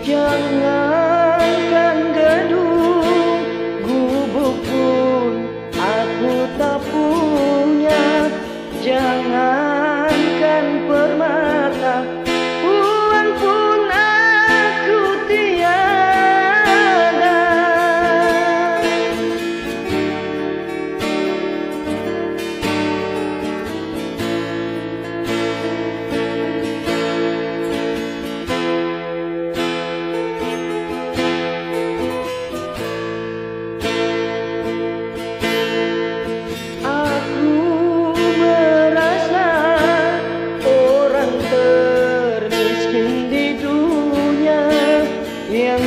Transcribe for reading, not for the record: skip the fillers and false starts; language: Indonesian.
Jangankan gedung, gubuk pun aku tak punya. Jangankan permata, uang pun aku tiada. Yang